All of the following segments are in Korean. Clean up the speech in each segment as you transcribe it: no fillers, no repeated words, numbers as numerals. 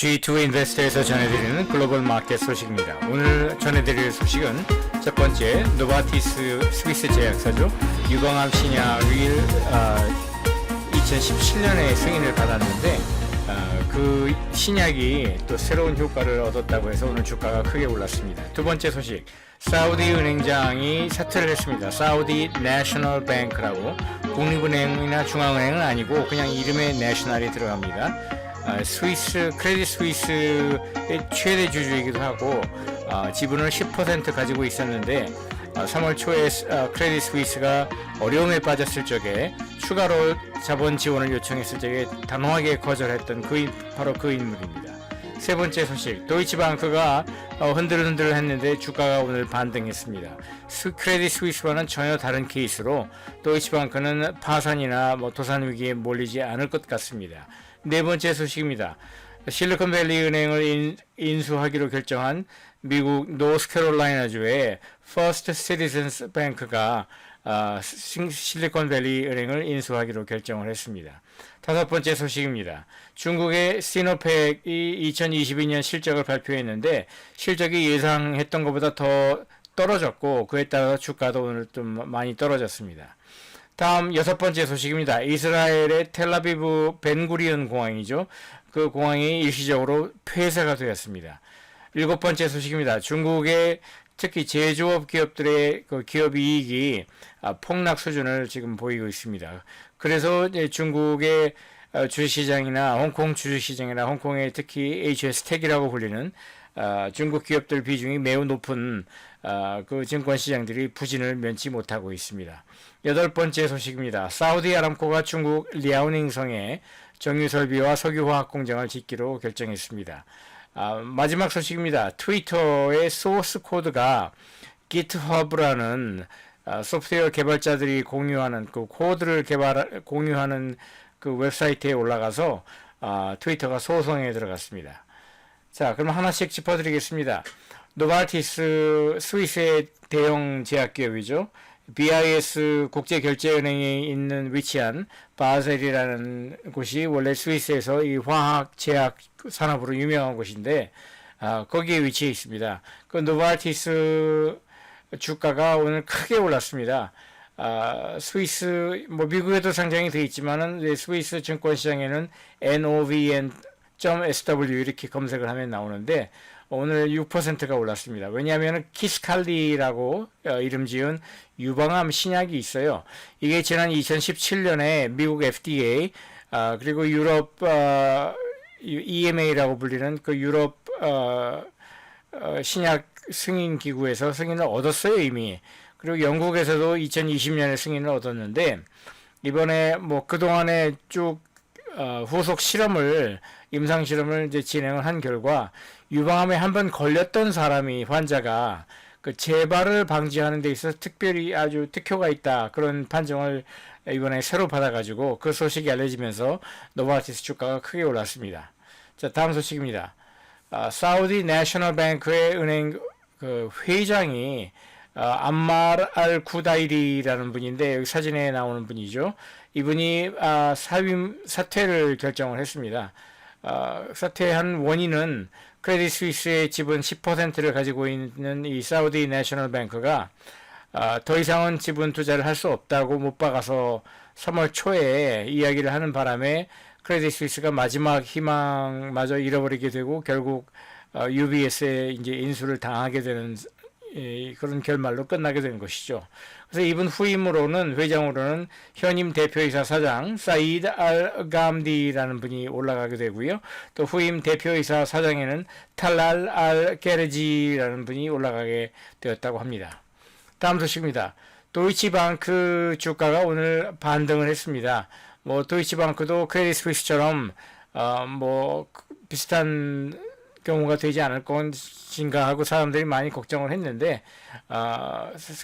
G2 인베스터에서 전해드리는 글로벌 마켓 소식입니다. 오늘 전해드릴 소식은 첫 번째, 노바티스 스위스 제약사죠. 유방암 신약 릴 2017년에 승인을 받았는데 그 신약이 또 새로운 효과를 얻었다고 해서 오늘 주가가 크게 올랐습니다. 두 번째 소식, 사우디 은행장이 사퇴를 했습니다. 사우디 내셔널 뱅크라고, 국립은행이나 중앙은행은 아니고 그냥 이름에 내셔널이 들어갑니다. 크레딧 스위스의 최대 주주이기도 하고 지분을 10% 가지고 있었는데 3월 초에 크레딧 스위스가 어려움에 빠졌을 적에 추가로 자본 지원을 요청했을 적에 단호하게 거절했던 바로 그 인물입니다. 세 번째 소식, 도이치방크가 흔들흔들 했는데 주가가 오늘 반등했습니다. 크레딧 스위스와는 전혀 다른 케이스로 도이치방크는 파산이나 도산 위기에 몰리지 않을 것 같습니다. 네 번째 소식입니다. 실리콘밸리 은행을 인수하기로 결정한 미국 노스캐롤라이나주의 퍼스트 시티즌스 뱅크가 실리콘밸리 은행을 인수하기로 결정을 했습니다. 다섯 번째 소식입니다. 중국의 시노팩이 2022년 실적을 발표했는데 실적이 예상했던 것보다 더 떨어졌고 그에 따라 주가도 오늘 좀 많이 떨어졌습니다. 다음 여섯 번째 소식입니다. 이스라엘의 텔아비브 벤구리온 공항이죠. 그 공항이 일시적으로 폐쇄가 되었습니다. 일곱 번째 소식입니다. 중국의 특히 제조업 기업들의 그 기업 이익이 폭락 수준을 지금 보이고 있습니다. 그래서 중국의 주식시장이나 홍콩 주식시장이나 홍콩의 특히 HS텍이라고 불리는 중국 기업들 비중이 매우 높은 그 증권시장들이 부진을 면치 못하고 있습니다. 여덟 번째 소식입니다. 사우디 아람코가 중국 리아오닝성에 정유설비와 석유화학 공장을 짓기로 결정했습니다. 마지막 소식입니다. 트위터의 소스 코드가 GitHub라는 소프트웨어 개발자들이 공유하는 그 코드를 공유하는 그 웹사이트에 올라가서 트위터가 소송에 들어갔습니다. 자, 그럼 하나씩 짚어드리겠습니다. 노바티스 스위스의 대형 제약기업이죠. BIS 국제결제은행에 위치한 바셀이라는 곳이 원래 스위스에서 이 화학 제약 산업으로 유명한 곳인데 거기에 위치해 있습니다. 그 노바티스 주가가 오늘 크게 올랐습니다. 스위스 미국에도 상장이 되어 있지만은 스위스 증권시장에는 NOVN.SW 이렇게 검색을 하면 나오는데 오늘 6%가 올랐습니다. 왜냐하면 키스칼리라고 이름 지은 유방암 신약이 있어요. 이게 지난 2017년에 미국 FDA 그리고 유럽 EMA라고 불리는 그 유럽 신약 승인 기구에서 승인을 얻었어요 이미. 그리고 영국에서도 2020년에 승인을 얻었는데 이번에 그동안에 쭉 후속 임상 실험을 이제 진행을 한 결과 유방암에 한번 걸렸던 환자가 그 재발을 방지하는 데 있어서 특별히 아주 특효가 있다. 그런 판정을 이번에 새로 받아가지고 그 소식이 알려지면서 노바티스 주가가 크게 올랐습니다. 자, 다음 소식입니다. 사우디 내셔널 뱅크의 은행 그 회장이 암말 알 쿠다이리라는 분인데 여기 사진에 나오는 분이죠. 이분이 사퇴를 결정을 했습니다. 사퇴한 원인은 크레딧 스위스의 지분 10%를 가지고 있는 이 사우디 내셔널 뱅크가 더 이상은 지분 투자를 할 수 없다고 못 박아서 3월 초에 이야기를 하는 바람에 크레딧 스위스가 마지막 희망마저 잃어버리게 되고 결국 UBS에 이제 인수를 당하게 되는 그런 결말로 끝나게 된 것이죠. 그래서 이분 회장으로는 현임 대표이사 사장 사이드 알 감디라는 분이 올라가게 되고요. 또 후임 대표이사 사장에는 탈랄 알 게르지라는 분이 올라가게 되었다고 합니다. 다음 소식입니다. 도이치방크 주가가 오늘 반등을 했습니다. 도이치방크도 크레딧 스위스처럼 비슷한 경우가 되지 않을 것인가 하고 사람들이 많이 걱정을 했는데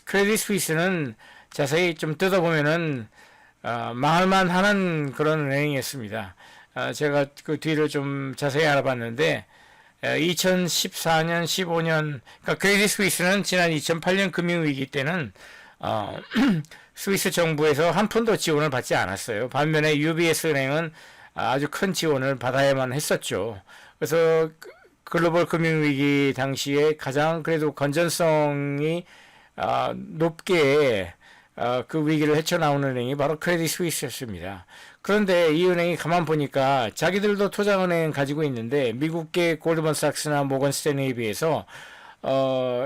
크레딧 스위스는 자세히 좀 뜯어보면은 망할만 하는 그런 은행이었습니다. 제가 그 뒤를 좀 자세히 알아봤는데 2014년 15년 그러니까 크레딧 스위스는 지난 2008년 금융위기 때는 스위스 정부에서 한 푼도 지원을 받지 않았어요. 반면에 UBS 은행은 아주 큰 지원을 받아야만 했었죠. 그래서 글로벌 금융위기 당시에 가장 그래도 건전성이 높게 그 위기를 헤쳐나오는 은행이 바로 크레딧 스위스였습니다. 그런데 이 은행이 가만 보니까 자기들도 토자은행 가지고 있는데 미국계 골드만삭스나 모건 스탠리에 비해서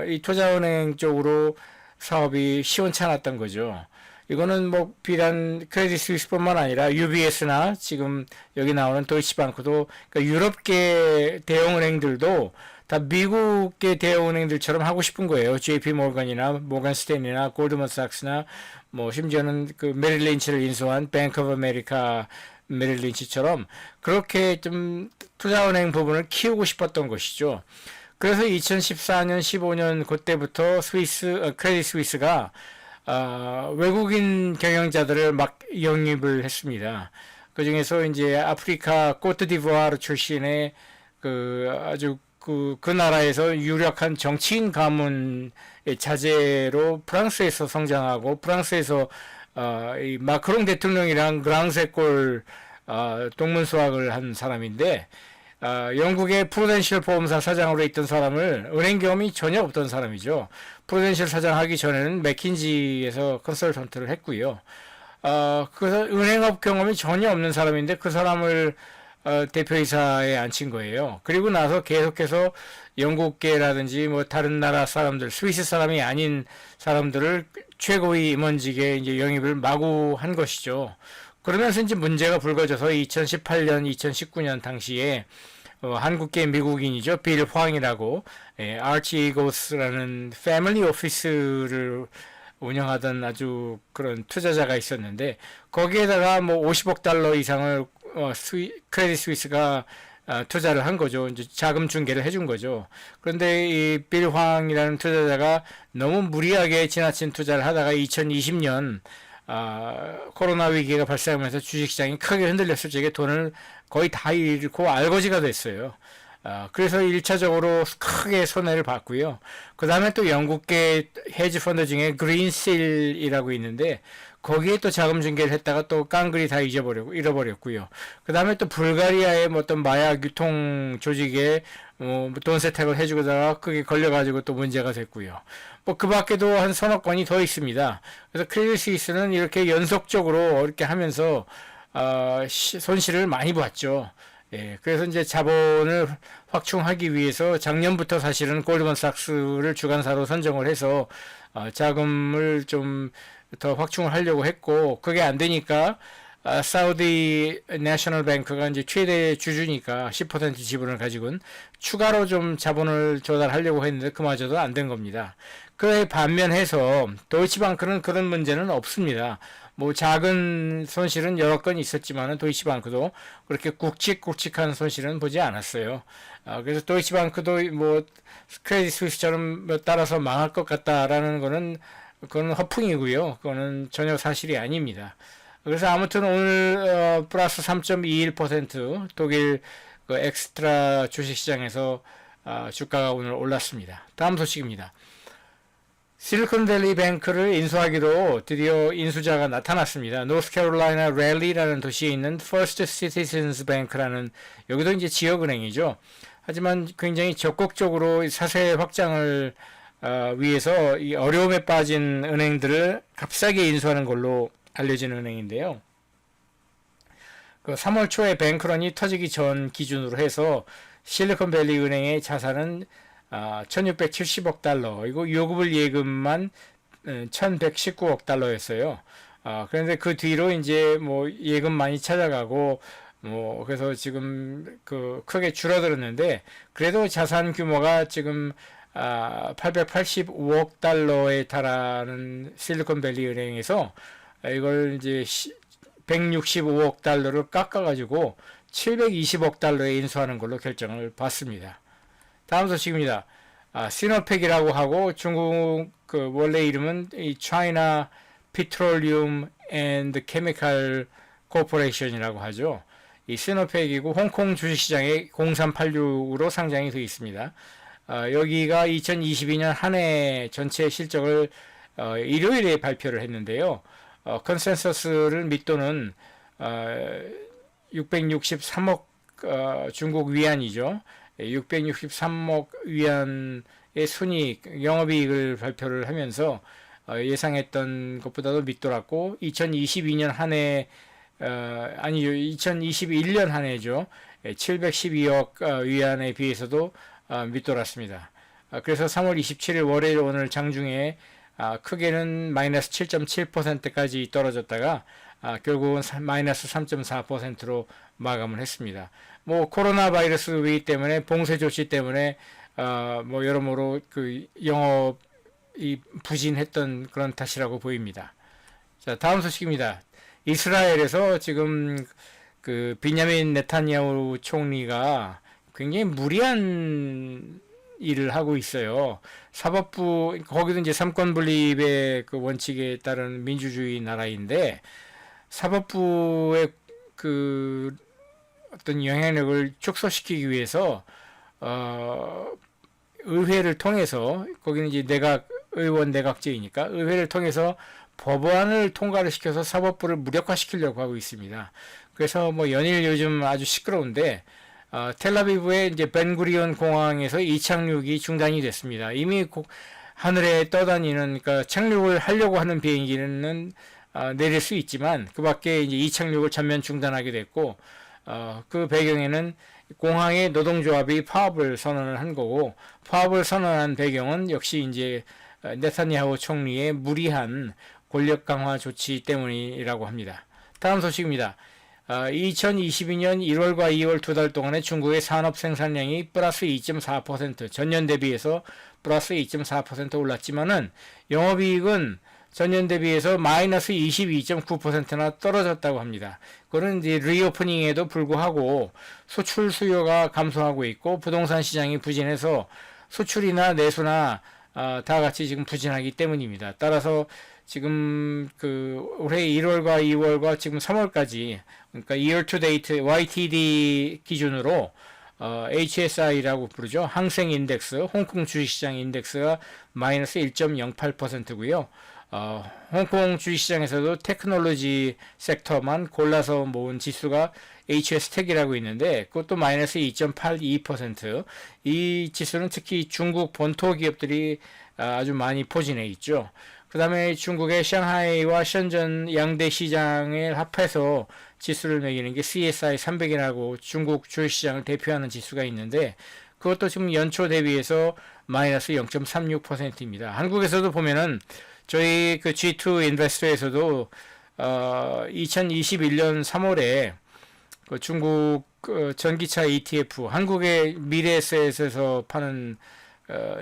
이 토자은행 쪽으로 사업이 시원찮았던 거죠. 이거는 뭐 비단 크레딧 스위스뿐만 아니라 UBS나 지금 여기 나오는 도이치방크도 그러니까 유럽계 대형은행들도 다 미국계 대형은행들처럼 하고 싶은 거예요. JP 모건이나 모건 스탠리나 골드만삭스나 뭐 심지어는 그 메릴 린치를 인수한 뱅크 오브 아메리카 메릴 린치처럼 그렇게 좀 투자은행 부분을 키우고 싶었던 것이죠. 그래서 2014년, 15년 그때부터 크레딧 스위스가 외국인 경영자들을 막 영입을 했습니다. 그 중에서 이제 아프리카 코트디부아르 출신의 아주 그 나라에서 유력한 정치인 가문의 자제로 프랑스에서 성장하고 프랑스에서 이 마크롱 대통령이랑 그랑세골 동문수학을 한 사람인데 영국의 프루덴셜 보험사 사장으로 있던 사람을 은행 경험이 전혀 없던 사람이죠. 프루덴셜 사장 하기 전에는 맥킨지에서 컨설턴트를 했고요. 그래서 은행업 경험이 전혀 없는 사람인데 그 사람을 대표이사에 앉힌 거예요. 그리고 나서 계속해서 영국계라든지 뭐 다른 나라 사람들, 스위스 사람이 아닌 사람들을 최고위 임원직에 이제 영입을 마구 한 것이죠. 그러면서 이제 문제가 불거져서 2018년, 2019년 당시에 한국계 미국인이죠. 빌 황이라고 아치 이고스라는 패밀리 오피스를 운영하던 아주 그런 투자자가 있었는데 거기에다가 뭐 50억 달러 이상을 크레딧 스위스가 투자를 한 거죠. 이제 자금 중개를 해준 거죠. 그런데 이 빌 황이라는 투자자가 너무 무리하게 지나친 투자를 하다가 2020년 코로나 위기가 발생하면서 주식시장이 크게 흔들렸을 적에 돈을 거의 다 잃고 알거지가 됐어요. 그래서 1차적으로 크게 손해를 봤고요. 그 다음에 또 영국계 헤지펀드 중에 그린실이라고 있는데 거기에 또 자금 중개를 했다가 또 깡그리 다 잃어버렸고요. 그 다음에 또 불가리아의 뭐 어떤 마약 유통 조직에 돈 세탁을 해주다가 그게 걸려가지고 또 문제가 됐고요. 뭐 그 밖에도 한 서너 건이 더 있습니다. 그래서 크레딧 스위스는 이렇게 연속적으로 이렇게 하면서 손실을 많이 봤죠. 예, 그래서 이제 자본을 확충하기 위해서 작년부터 사실은 골드만삭스를 주관사로 선정을 해서 자금을 좀 더 확충을 하려고 했고 그게 안 되니까 사우디 내셔널 뱅크가 이제 최대 주주니까 10% 지분을 가지고는 추가로 좀 자본을 조달하려고 했는데 그마저도 안 된 겁니다. 그에 반면해서 도이치방크는 그런 문제는 없습니다. 뭐 작은 손실은 여러 건 있었지만은 도이치방크도 그렇게 굵직굵직한 손실은 보지 않았어요. 그래서 도이치방크도 뭐 크레딧 스위스처럼 따라서 망할 것 같다라는 그건 허풍이고요. 그거는 전혀 사실이 아닙니다. 그래서 아무튼 오늘 플러스 3.21% 독일 그 엑스트라 주식시장에서 주가가 오늘 올랐습니다. 다음 소식입니다. 실리콘밸리 뱅크를 인수하기로 드디어 인수자가 나타났습니다. 노스캐롤라이나 랠리라는 도시에 있는 퍼스트 시티즌스 뱅크라는 여기도 이제 지역은행이죠. 하지만 굉장히 적극적으로 사세 확장을 위해서 이 어려움에 빠진 은행들을 값싸게 인수하는 걸로 알려진 은행인데요. 그 3월 초에 뱅크런이 터지기 전 기준으로 해서 실리콘밸리 은행의 자산은 1670억 달러, 이거 요구불 예금만 1119억 달러였어요. 그런데 그 뒤로 이제 뭐 예금 많이 찾아가고 뭐 그래서 지금 그 크게 줄어들었는데 그래도 자산 규모가 지금 885억 달러에 달하는 실리콘밸리 은행에서 이걸 이제 165억 달러를 깎아가지고 720억 달러에 인수하는 걸로 결정을 받습니다. 다음 소식입니다. 시노팩이라고 하고 중국 그 원래 이름은 이 China Petroleum and Chemical Corporation이라고 하죠. 이 시노팩이고 홍콩 주식시장에 0386으로 상장이 되어 있습니다. 여기가 2022년 한 해 전체 실적을 일요일에 발표를 했는데요. 컨센서스를 밑도는 663억 중국 위안이죠. 663억 위안의 순이익, 영업이익을 발표를 하면서 예상했던 것보다도 밑돌았고 2022년 한 해, 아니죠, 2021년 한 해죠. 712억 위안에 비해서도 밑돌았습니다. 그래서 3월 27일 월요일 오늘 장중에 크게는 마이너스 7.7%까지 떨어졌다가 결국은 마이너스 3.4%로 마감을 했습니다. 뭐 코로나 바이러스 위기 때문에 봉쇄 조치 때문에 뭐 여러모로 그 영업이 부진했던 그런 탓이라고 보입니다. 자, 다음 소식입니다. 이스라엘에서 지금 그 빈야민 네타냐후 총리가 굉장히 무리한 일을 하고 있어요. 사법부, 거기도 이제 삼권 분립의 그 원칙에 따른 민주주의 나라인데, 사법부의 그 어떤 영향력을 축소시키기 위해서, 의회를 통해서, 거기는 이제 의원 내각제이니까, 의회를 통해서 법안을 통과를 시켜서 사법부를 무력화시키려고 하고 있습니다. 그래서 뭐 연일 요즘 아주 시끄러운데, 텔아비브의 이제 벤구리온 공항에서 이착륙이 중단이 됐습니다. 이미 하늘에 떠다니는, 그러니까 착륙을 하려고 하는 비행기는 내릴 수 있지만 그 밖에 이제 이착륙을 전면 중단하게 됐고, 그 배경에는 공항의 노동조합이 파업을 선언을 한 거고, 파업을 선언한 배경은 역시 이제 네타냐후 총리의 무리한 권력 강화 조치 때문이라고 합니다. 다음 소식입니다. 2022년 1월과 2월 두 달 동안에 중국의 산업 생산량이 플러스 2.4%, 전년 대비해서 플러스 2.4% 올랐지만은 영업이익은 전년 대비해서 마이너스 22.9%나 떨어졌다고 합니다. 그거는 이제 리오프닝에도 불구하고 수출 수요가 감소하고 있고 부동산 시장이 부진해서 수출이나 내수나 다 같이 지금 부진하기 때문입니다. 따라서 지금 그 올해 1월과 2월과 지금 3월까지, 그러니까 year to date YTD 기준으로 HSI라고 부르죠. 항생 인덱스, 홍콩 주식시장 인덱스가 마이너스 1.08%고요. 홍콩 주식시장에서도 테크놀로지 섹터만 골라서 모은 지수가 HS텍이라고 있는데 그것도 마이너스 2.82%. 이 지수는 특히 중국 본토 기업들이 아주 많이 포진해 있죠. 그 다음에 중국의 상하이와 션전 양대 시장을 합해서 지수를 매기는 게 CSI 300이라고 중국 주식시장을 대표하는 지수가 있는데 그것도 지금 연초 대비해서 마이너스 0.36%입니다. 한국에서도 보면은 저희 그 G2 인베스터에서도 2021년 3월에 그 중국 전기차 ETF, 한국의 미래에셋에서 파는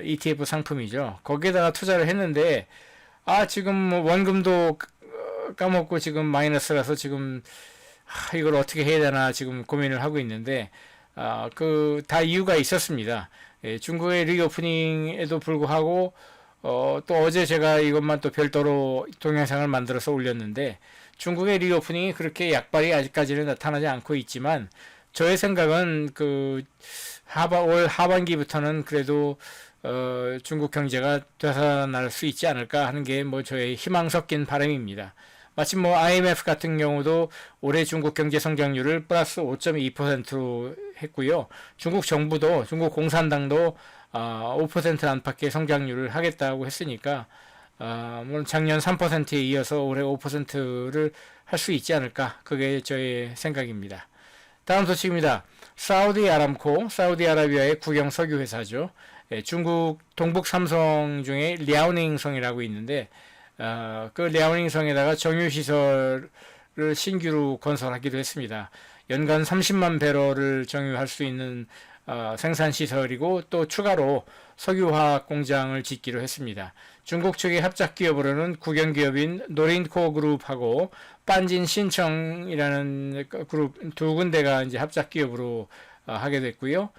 ETF 상품이죠. 거기에다가 투자를 했는데 지금 뭐 원금도 까먹고 지금 마이너스라서 지금 이걸 어떻게 해야 되나 지금 고민을 하고 있는데 그 다 이유가 있었습니다. 예, 중국의 리오프닝에도 불구하고 또 어제 제가 이것만 또 별도로 동영상을 만들어서 올렸는데 중국의 리오프닝이 그렇게 약발이 아직까지는 나타나지 않고 있지만 저의 생각은 그 올 하반기부터는 그래도 중국 경제가 되살아날 수 있지 않을까 하는 게 뭐 저의 희망 섞인 바람입니다. 마침 뭐 IMF 같은 경우도 올해 중국 경제 성장률을 플러스 5.2%로 했고요. 중국 정부도, 중국 공산당도 5% 안팎의 성장률을 하겠다고 했으니까 물론 작년 3%에 이어서 올해 5%를 할 수 있지 않을까, 그게 저의 생각입니다. 다음 소식입니다. 사우디아라비아의 국영 석유 회사죠. 중국 동북 삼성 중에 랴오닝성이라고 있는데 그 랴오닝성에다가 정유시설을 신규로 건설하기도 했습니다. 연간 30만 배럴을 정유할 수 있는 생산시설이고 또 추가로 석유화학 공장을 짓기로 했습니다. 중국 측의 합작기업으로는 국영기업인 노린코 그룹하고 빤진 신청이라는 그룹 두 군데가 이제 합작기업으로 하게 됐고요.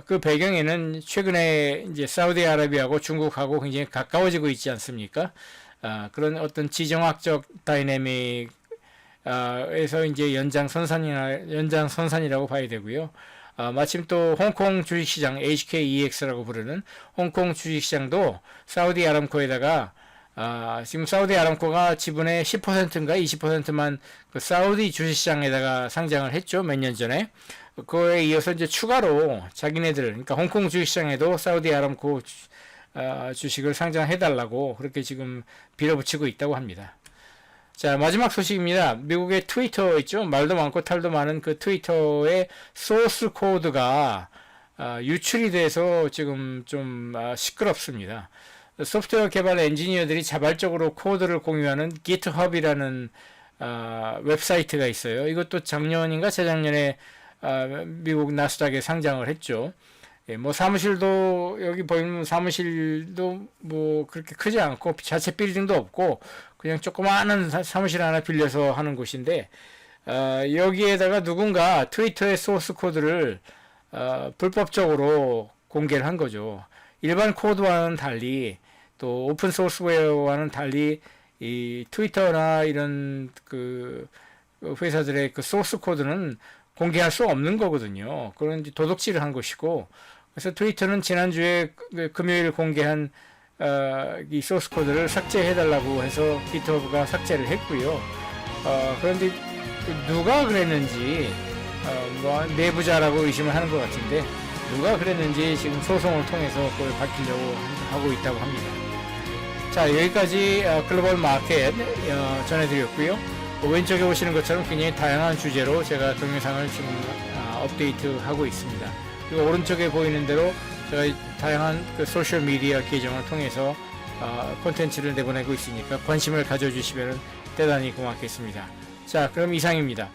그 배경에는 최근에 이제 사우디아라비아하고 중국하고 굉장히 가까워지고 있지 않습니까? 그런 어떤 지정학적 다이내믹 에서 이제 연장선상이라고 봐야 되고요. 마침 또 홍콩 주식시장 HKEX라고 부르는 홍콩 주식시장도 사우디 아람코에다가 지금 사우디 아람코가 지분의 10%인가 20%만 그 사우디 주식시장에다가 상장을 했죠. 몇 년 전에. 그거에 이어서 이제 추가로 자기네들, 그러니까 홍콩 주식시장에도 사우디 아람코 주식을 상장해달라고 그렇게 지금 빌어붙이고 있다고 합니다. 자, 마지막 소식입니다. 미국의 트위터 있죠? 말도 많고 탈도 많은 그 트위터의 소스 코드가 유출이 돼서 지금 좀 시끄럽습니다. 소프트웨어 개발 엔지니어들이 자발적으로 코드를 공유하는 GitHub이라는 웹사이트가 있어요. 이것도 작년인가 재작년에 미국 나스닥에 상장을 했죠. 예, 뭐 사무실도 여기 보이면 사무실도 뭐 그렇게 크지 않고 자체 빌딩도 없고 그냥 조그마한 사무실 하나 빌려서 하는 곳인데 여기에다가 누군가 트위터의 소스 코드를 불법적으로 공개를 한 거죠. 일반 코드와는 달리 또 오픈 소스웨어와는 달리 이 트위터나 이런 그 회사들의 그 소스 코드는 공개할 수 없는 거거든요. 그런 도둑질을 한 것이고, 그래서 트위터는 지난주에 금요일 공개한 이 소스 코드를 삭제해달라고 해서 GitHub가 삭제를 했고요. 그런데 누가 그랬는지 뭐 내부자라고 의심을 하는 것 같은데 누가 그랬는지 지금 소송을 통해서 그걸 밝히려고 하고 있다고 합니다. 자, 여기까지 글로벌 마켓 전해드렸고요. 왼쪽에 보시는 것처럼 굉장히 다양한 주제로 제가 동영상을 지금 업데이트하고 있습니다. 그리고 오른쪽에 보이는 대로 제가 다양한 그 소셜 미디어 계정을 통해서 콘텐츠를 내보내고 있으니까 관심을 가져주시면 대단히 고맙겠습니다. 자, 그럼 이상입니다.